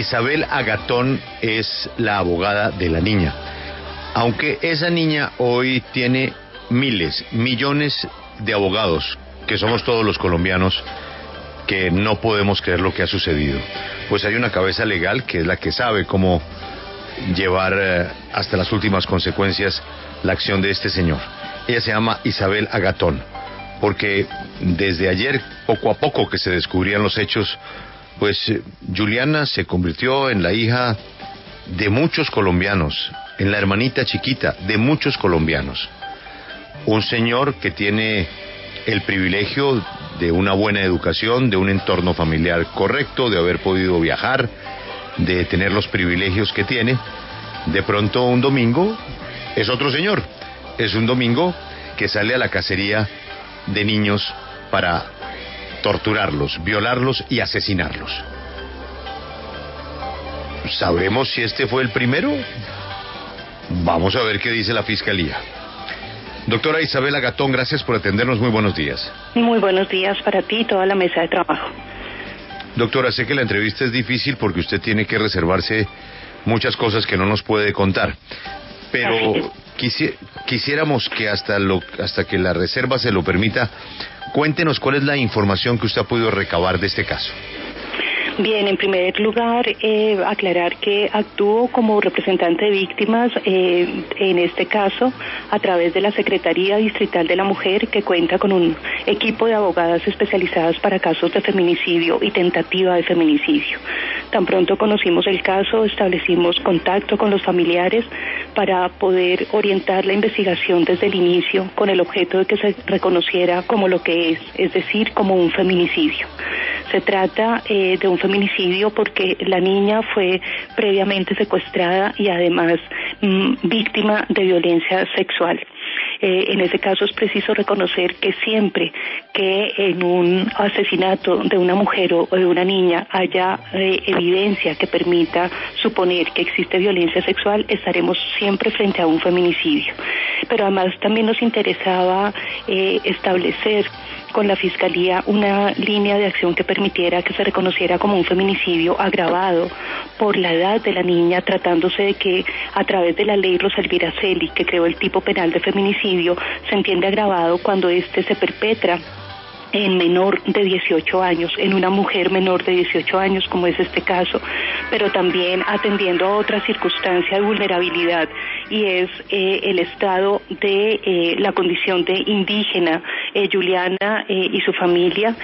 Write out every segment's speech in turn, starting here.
Isabel Agatón es la abogada de la niña. Aunque esa niña hoy tiene miles, millones de abogados, que somos todos los colombianos, que no podemos creer lo que ha sucedido. Pues hay una cabeza legal que es la que sabe cómo llevar hasta las últimas consecuencias la acción de este señor. Ella se llama Isabel Agatón, porque desde ayer, poco a poco que se descubrían los hechos, pues Juliana se convirtió en la hija de muchos colombianos, en la hermanita chiquita de muchos colombianos. Un señor que tiene el privilegio de una buena educación, de un entorno familiar correcto, de haber podido viajar, de tener los privilegios que tiene. De pronto un domingo es otro señor, es un domingo que sale a la cacería de niños para torturarlos, violarlos y asesinarlos. ¿Sabremos si este fue el primero? Vamos a ver qué dice la Fiscalía. Doctora Isabel Agatón, gracias por atendernos, muy buenos días. Muy buenos días para ti y toda la mesa de trabajo. Doctora, sé que la entrevista es difícil porque usted tiene que reservarse muchas cosas que no nos puede contar, pero quisiéramos que hasta que la reserva se lo permita, cuéntenos cuál es la información que usted ha podido recabar de este caso. Bien, en primer lugar, aclarar que actúo como representante de víctimas, en este caso, a través de la Secretaría Distrital de la Mujer, que cuenta con un equipo de abogadas especializadas para casos de feminicidio y tentativa de feminicidio. Tan pronto conocimos el caso, establecimos contacto con los familiares para poder orientar la investigación desde el inicio, con el objeto de que se reconociera como lo que es decir, como un feminicidio. Se trata de un feminicidio porque la niña fue previamente secuestrada y además víctima de violencia sexual. En ese caso es preciso reconocer que siempre que en un asesinato de una mujer o de una niña haya evidencia que permita suponer que existe violencia sexual, estaremos siempre frente a un feminicidio. Pero además también nos interesaba establecer con la Fiscalía una línea de acción que permitiera que se reconociera como un feminicidio agravado por la edad de la niña, tratándose de que a través de la ley Rosa Elvira Celi, que creó el tipo penal de feminicidio, se entiende agravado cuando éste se perpetra en menor de 18 años, en una mujer menor de 18 años, como es este caso, pero también atendiendo a otra circunstancia de vulnerabilidad, y es el estado de la condición de indígena. Juliana y su familia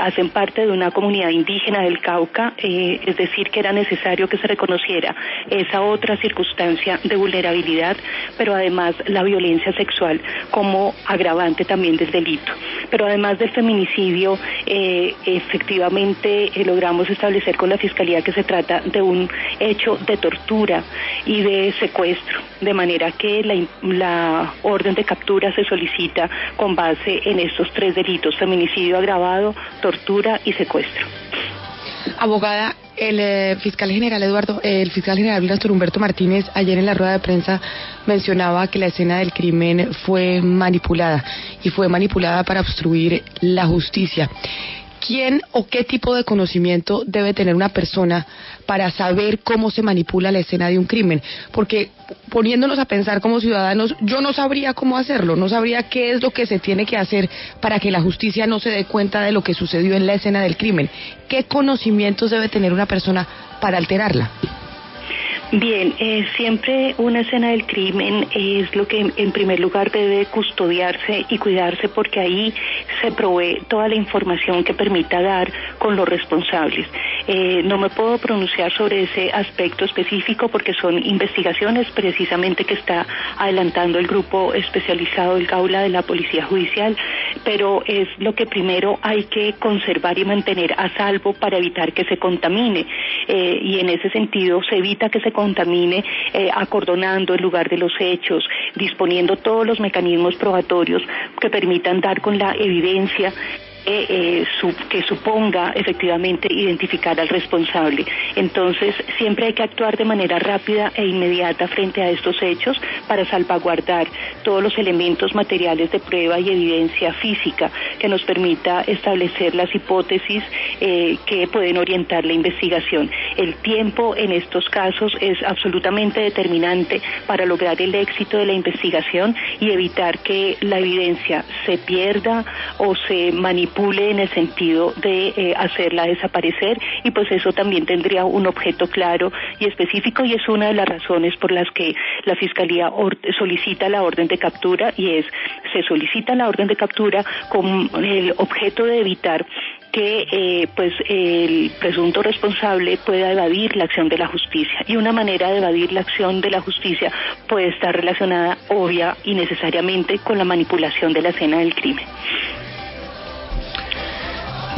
hacen parte de una comunidad indígena del Cauca, es decir, que era necesario que se reconociera esa otra circunstancia de vulnerabilidad, pero además la violencia sexual como agravante también del delito. Pero además del feminicidio, efectivamente logramos establecer con la Fiscalía que se trata de un hecho de tortura y de secuestro, de manera que la orden de captura se solicita con base en estos tres delitos: feminicidio agravado, tortura y secuestro. Abogada, el fiscal general Néstor Humberto Martínez ayer en la rueda de prensa mencionaba que la escena del crimen fue manipulada y fue manipulada para obstruir la justicia. ¿Quién o qué tipo de conocimiento debe tener una persona para saber cómo se manipula la escena de un crimen? Porque poniéndonos a pensar como ciudadanos, yo no sabría cómo hacerlo, no sabría qué es lo que se tiene que hacer para que la justicia no se dé cuenta de lo que sucedió en la escena del crimen. ¿Qué conocimientos debe tener una persona para alterarla? Bien, siempre una escena del crimen es lo que en primer lugar debe custodiarse y cuidarse, porque ahí se provee toda la información que permita dar con los responsables. No me puedo pronunciar sobre ese aspecto específico porque son investigaciones precisamente que está adelantando el grupo especializado del Gaula de la Policía Judicial, pero es lo que primero hay que conservar y mantener a salvo para evitar que se contamine, y en ese sentido se evita que se contamine acordonando el lugar de los hechos, disponiendo todos los mecanismos probatorios que permitan dar con la evidencia que suponga efectivamente identificar al responsable. Entonces, siempre hay que actuar de manera rápida e inmediata frente a estos hechos para salvaguardar todos los elementos materiales de prueba y evidencia física que nos permita establecer las hipótesis que pueden orientar la investigación. El tiempo en estos casos es absolutamente determinante para lograr el éxito de la investigación y evitar que la evidencia se pierda o se manipule en el sentido de hacerla desaparecer, y pues eso también tendría un objeto claro y específico, y es una de las razones por las que la Fiscalía solicita la orden de captura, y se solicita la orden de captura con el objeto de evitar que pues el presunto responsable pueda evadir la acción de la justicia, y una manera de evadir la acción de la justicia puede estar relacionada obvia y necesariamente con la manipulación de la escena del crimen.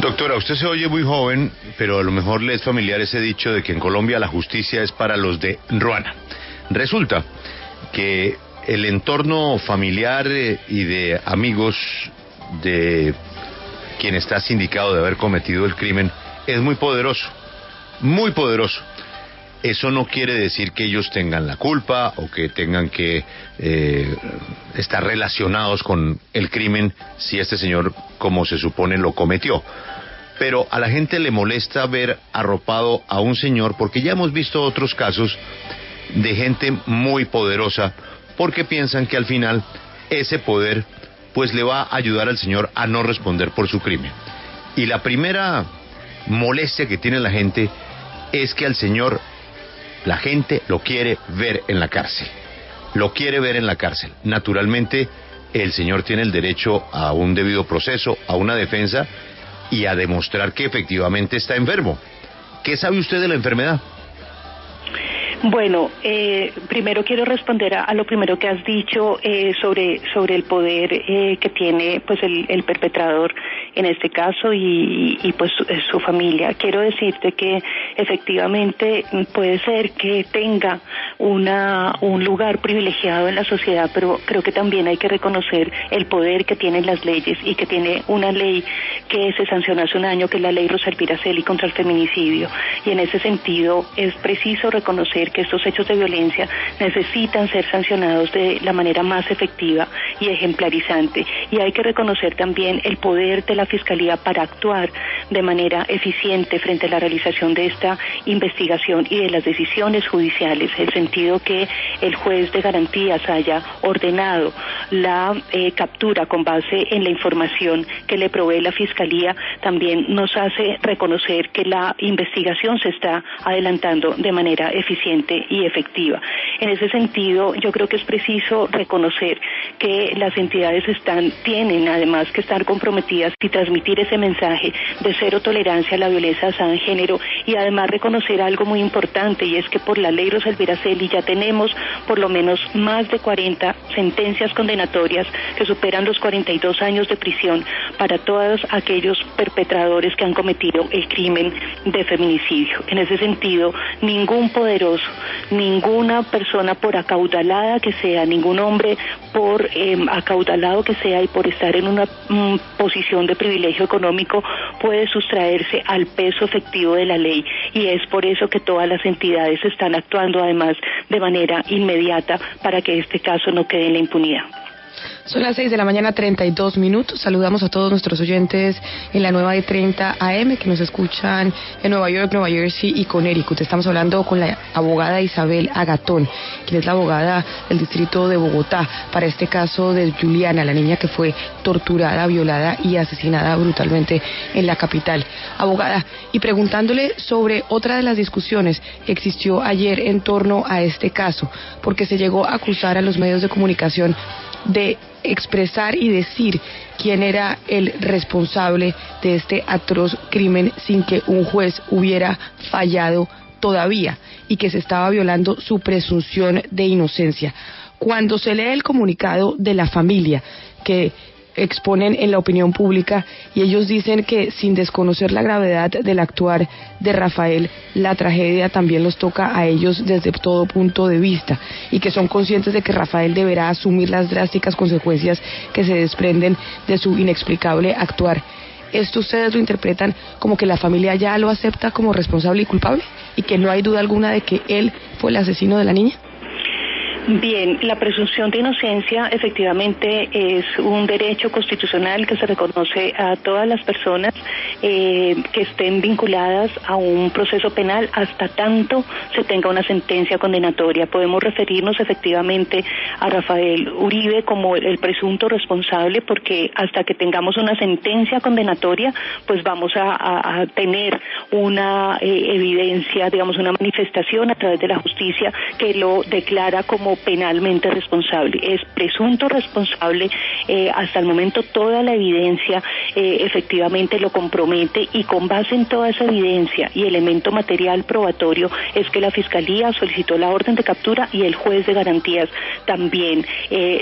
Doctora, usted se oye muy joven, pero a lo mejor le es familiar ese dicho de que en Colombia la justicia es para los de Ruana. Resulta que el entorno familiar y de amigos de quien está sindicado de haber cometido el crimen es muy poderoso, muy poderoso. Eso no quiere decir que ellos tengan la culpa o que tengan que estar relacionados con el crimen si este señor, como se supone, lo cometió. Pero a la gente le molesta ver arropado a un señor, porque ya hemos visto otros casos de gente muy poderosa, porque piensan que al final ese poder pues le va a ayudar al señor a no responder por su crimen. Y la primera molestia que tiene la gente es que al señor la gente lo quiere ver en la cárcel. Lo quiere ver en la cárcel. Naturalmente, el señor tiene el derecho a un debido proceso, a una defensa y a demostrar que efectivamente está enfermo. ¿Qué sabe usted de la enfermedad? Bueno, primero quiero responder a lo primero que has dicho sobre el poder que tiene pues el perpetrador en este caso y pues su familia. Quiero decirte que efectivamente puede ser que tenga un lugar privilegiado en la sociedad, pero creo que también hay que reconocer el poder que tienen las leyes, y que tiene una ley que se sancionó hace un año, que es la ley Rosa Elvira Celi contra el feminicidio, y en ese sentido es preciso reconocer que estos hechos de violencia necesitan ser sancionados de la manera más efectiva y ejemplarizante, y hay que reconocer también el poder de la Fiscalía para actuar de manera eficiente frente a la realización de esta investigación y de las decisiones judiciales, el sentido que el juez de garantías haya ordenado la captura con base en la información que le provee la Fiscalía, también nos hace reconocer que la investigación se está adelantando de manera eficiente y efectiva. En ese sentido, yo creo que es preciso reconocer que las entidades tienen además que estar comprometidas y transmitir ese mensaje de cero tolerancia a la violencia basada en género, y además reconocer algo muy importante, y es que por la ley Rosa Elvira Celi ya tenemos por lo menos más de 40 sentencias condenatorias que superan los 42 años de prisión para todos aquellos perpetradores que han cometido el crimen de feminicidio. En ese sentido, ningún poderoso, ninguna persona, por acaudalada que sea, ningún hombre por acaudalado que sea y por estar en una posición de privilegio económico, puede sustraerse al peso efectivo de la ley, y es por eso que todas las entidades están actuando además de manera inmediata para que este caso no quede en la impunidad. Son las 6 de la mañana, 32 minutos. Saludamos a todos nuestros oyentes en la nueva de 30 AM que nos escuchan en Nueva York, Nueva Jersey y Connecticut. Estamos hablando con la abogada Isabel Agatón, quien es la abogada del distrito de Bogotá para este caso de Juliana, la niña que fue torturada, violada y asesinada brutalmente en la capital. Abogada, y preguntándole sobre otra de las discusiones que existió ayer en torno a este caso, porque se llegó a acusar a los medios de comunicación de expresar y decir quién era el responsable de este atroz crimen sin que un juez hubiera fallado todavía, y que se estaba violando su presunción de inocencia. Cuando se lee el comunicado de la familia que exponen en la opinión pública, y ellos dicen que sin desconocer la gravedad del actuar de Rafael, la tragedia también los toca a ellos desde todo punto de vista, y que son conscientes de que Rafael deberá asumir las drásticas consecuencias que se desprenden de su inexplicable actuar. ¿esto ustedes lo interpretan como que la familia ya lo acepta como responsable y culpable? ¿Y que no hay duda alguna de que él fue el asesino de la niña? Bien, la presunción de inocencia efectivamente es un derecho constitucional que se reconoce a todas las personas que estén vinculadas a un proceso penal hasta tanto se tenga una sentencia condenatoria. Podemos referirnos efectivamente a Rafael Uribe como el presunto responsable porque hasta que tengamos una sentencia condenatoria pues vamos a tener una evidencia, digamos una manifestación a través de la justicia que lo declara como penalmente responsable. Es presunto responsable, hasta el momento toda la evidencia efectivamente lo compromete y con base en toda esa evidencia y elemento material probatorio es que la Fiscalía solicitó la orden de captura y el juez de garantías también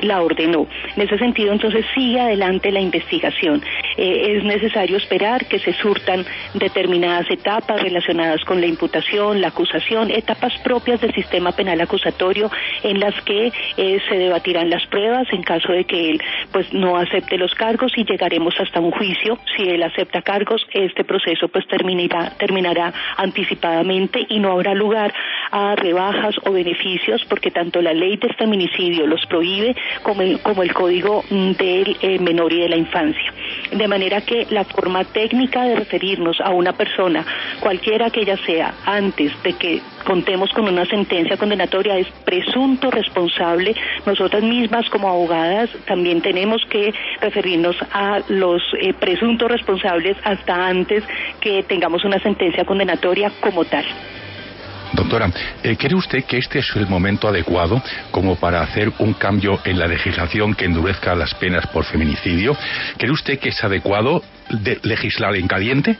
la ordenó. En ese sentido entonces sigue adelante la investigación. Es necesario esperar que se surtan determinadas etapas relacionadas con la imputación, la acusación, etapas propias del sistema penal acusatorio en las que se debatirán las pruebas en caso de que él pues no acepte los cargos y llegaremos hasta un juicio. Si él acepta cargos, este proceso pues terminará anticipadamente y no habrá lugar a rebajas o beneficios porque tanto la ley del feminicidio los prohíbe como el código del menor y de la infancia. De manera que la forma técnica de referirnos a una persona, cualquiera que ella sea, antes de que contemos con una sentencia condenatoria es presunto responsable. Nosotras mismas como abogadas también tenemos que referirnos a los presuntos responsables hasta antes que tengamos una sentencia condenatoria como tal. Doctora, ¿cree usted que este es el momento adecuado como para hacer un cambio en la legislación que endurezca las penas por feminicidio? ¿Cree usted que es adecuado legislar en caliente?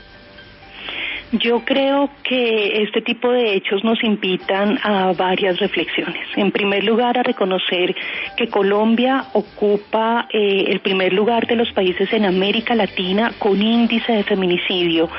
Yo creo que este tipo de hechos nos invitan a varias reflexiones. En primer lugar, a reconocer que Colombia ocupa el primer lugar de los países en América Latina con índice de feminicidio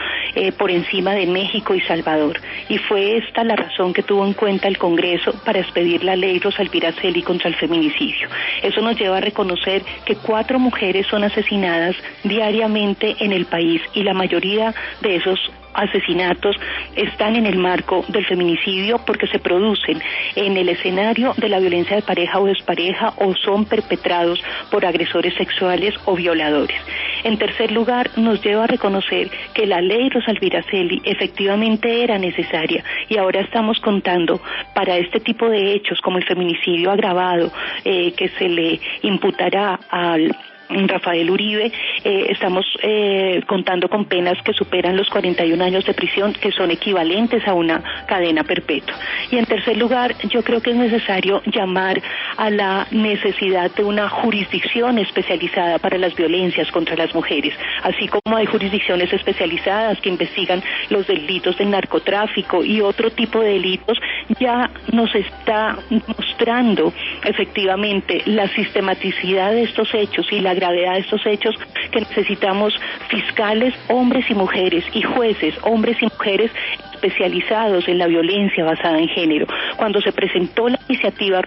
por encima de México y Salvador. Y fue esta la razón que tuvo en cuenta el Congreso para expedir la ley Rosalvira Celi contra el feminicidio. Eso nos lleva a reconocer que 4 mujeres son asesinadas diariamente en el país y la mayoría de esos asesinatos están en el marco del feminicidio porque se producen en el escenario de la violencia de pareja o despareja o son perpetrados por agresores sexuales o violadores. En tercer lugar, nos lleva a reconocer que la ley Rosalvira Celi efectivamente era necesaria y ahora estamos contando para este tipo de hechos como el feminicidio agravado que se le imputará al Rafael Uribe, estamos contando con penas que superan los 41 años de prisión, que son equivalentes a una cadena perpetua. Y en tercer lugar, yo creo que es necesario llamar a la necesidad de una jurisdicción especializada para las violencias contra las mujeres, así como hay jurisdicciones especializadas que investigan los delitos del narcotráfico y otro tipo de delitos, ya nos está mostrando efectivamente la sistematicidad de estos hechos y la gravedad de estos hechos, que necesitamos fiscales, hombres y mujeres, y jueces, hombres y mujeres especializados en la violencia basada en género. Cuando se presentó la iniciativa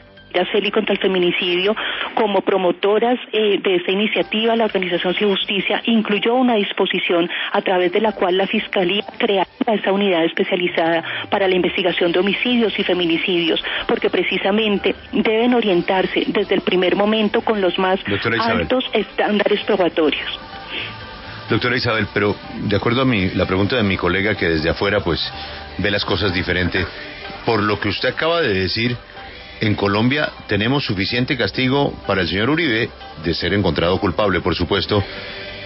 Celi contra el feminicidio, como promotoras de esta iniciativa, la Organización Sin Justicia incluyó una disposición a través de la cual la Fiscalía crea esa unidad especializada para la investigación de homicidios y feminicidios, porque precisamente deben orientarse desde el primer momento con los más altos estándares probatorios. Doctora Isabel, pero de acuerdo a la pregunta de mi colega que desde afuera pues ve las cosas diferente, por lo que usted acaba de decir, en Colombia tenemos suficiente castigo para el señor Uribe de ser encontrado culpable, por supuesto,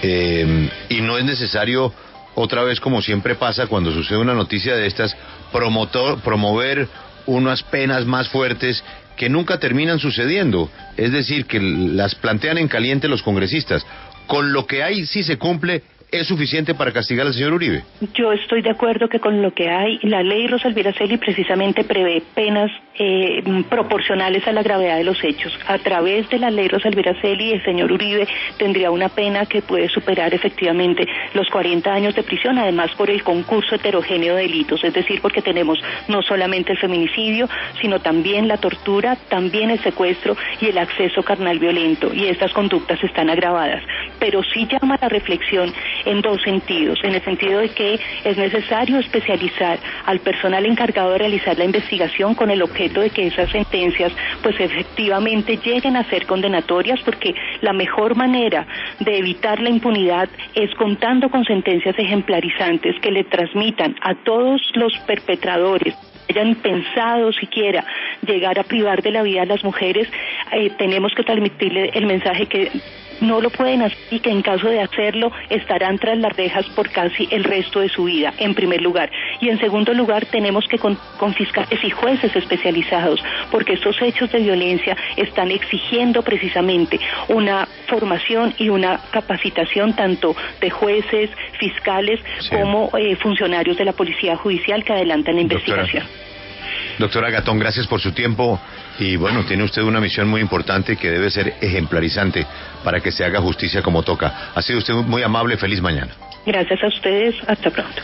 y no es necesario, otra vez como siempre pasa cuando sucede una noticia de estas, promover unas penas más fuertes que nunca terminan sucediendo, es decir, que las plantean en caliente los congresistas. Con lo que hay, si se cumple, ¿es suficiente para castigar al señor Uribe? Yo estoy de acuerdo que con lo que hay, la ley Rosalvira Celi precisamente prevé penas proporcionales a la gravedad de los hechos. A través de la ley Rosalvira Celi, el señor Uribe tendría una pena que puede superar efectivamente los 40 años de prisión, además por el concurso heterogéneo de delitos, es decir, porque tenemos no solamente el feminicidio, sino también la tortura, también el secuestro y el acceso carnal violento, y estas conductas están agravadas. Pero sí llama la reflexión en dos sentidos, en el sentido de que es necesario especializar al personal encargado de realizar la investigación con el objeto de que esas sentencias pues efectivamente lleguen a ser condenatorias, porque la mejor manera de evitar la impunidad es contando con sentencias ejemplarizantes que le transmitan a todos los perpetradores hayan pensado siquiera llegar a privar de la vida a las mujeres. Tenemos que transmitirle el mensaje que no lo pueden hacer y que en caso de hacerlo estarán tras las rejas por casi el resto de su vida, en primer lugar. Y en segundo lugar, tenemos que con fiscales y jueces especializados, porque estos hechos de violencia están exigiendo precisamente una formación y una capacitación tanto de jueces, fiscales, como funcionarios de la Policía Judicial que adelantan la investigación. Doctora Gatón, gracias por su tiempo y bueno, tiene usted una misión muy importante que debe ser ejemplarizante para que se haga justicia como toca. Ha sido usted muy amable, feliz mañana. Gracias a ustedes, hasta pronto.